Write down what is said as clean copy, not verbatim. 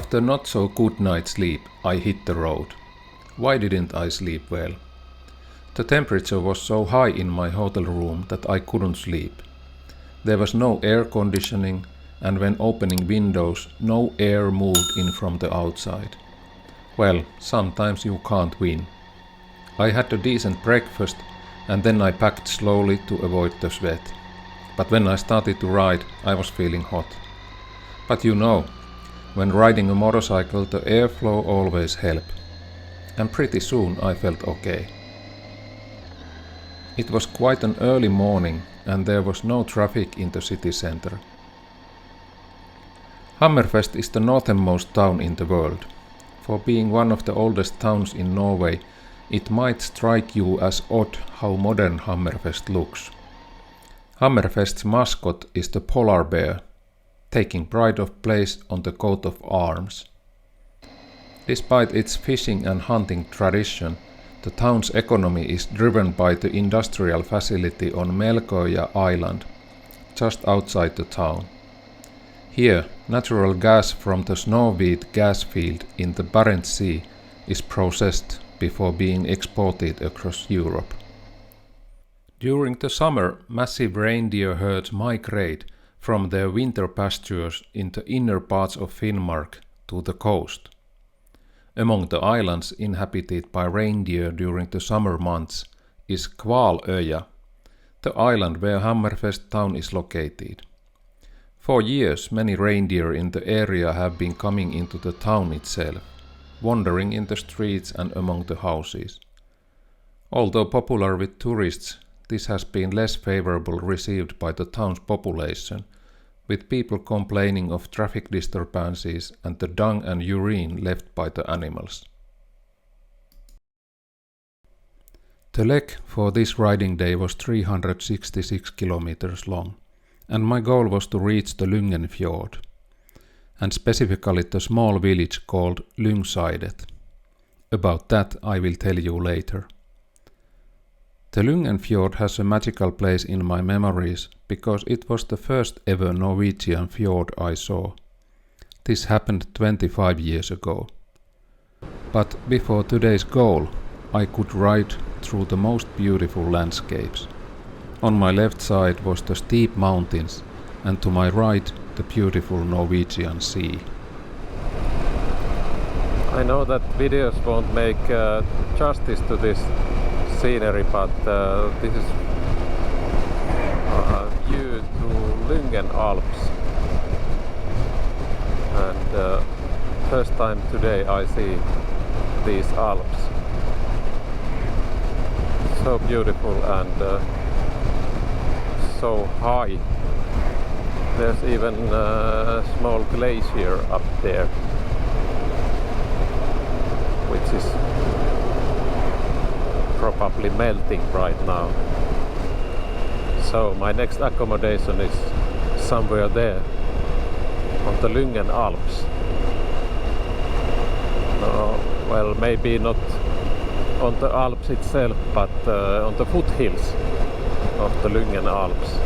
After not so good night's sleep, I hit the road. Why didn't I sleep well? The temperature was so high in my hotel room that I couldn't sleep. There was no air conditioning, and when opening windows, no air moved in from the outside. Well, sometimes you can't win. I had a decent breakfast, and then I packed slowly to avoid the sweat. But when I started to ride, I was feeling hot. But you know, when riding a motorcycle, the airflow always helps. And pretty soon I felt okay. It was quite an early morning, and there was no traffic in the city center. Hammerfest is the northernmost town in the world. For being one of the oldest towns in Norway, it might strike you as odd how modern Hammerfest looks. Hammerfest's mascot is the polar bear, taking pride of place on the coat of arms. Despite its fishing and hunting tradition, the town's economy is driven by the industrial facility on Melkoja Island, just outside the town. Here, natural gas from the Snøhvit gas field in the Barents Sea is processed before being exported across Europe. During the summer, massive reindeer herds migrate from their winter pastures in the inner parts of Finnmark to the coast. Among the islands inhabited by reindeer during the summer months is Kvaløya, the island where Hammerfest town is located. For years, many reindeer in the area have been coming into the town itself, wandering in the streets and among the houses. Although popular with tourists, this has been less favorable received by the town's population, with people complaining of traffic disturbances and the dung and urine left by the animals. The leg for this riding day was 366 kilometers long, and my goal was to reach the Lyngen Fjord, and specifically the small village called Lyngseidet. About that I will tell you later. The Lyngen Fjord has a magical place in my memories because it was the first ever Norwegian fjord I saw. This happened 25 years ago. But before today's goal, I could ride through the most beautiful landscapes. On my left side was the steep mountains, and to my right the beautiful Norwegian Sea. I know that videos won't make justice to this scenery, but this is a view to Lyngen Alps, and first time today I see these Alps. So beautiful and so high. There's even a small glacier up there, which is probably melting right now. So my next accommodation is somewhere there on the Lyngen Alps. Well, maybe not on the Alps itself, but on the foothills of the Lyngen Alps.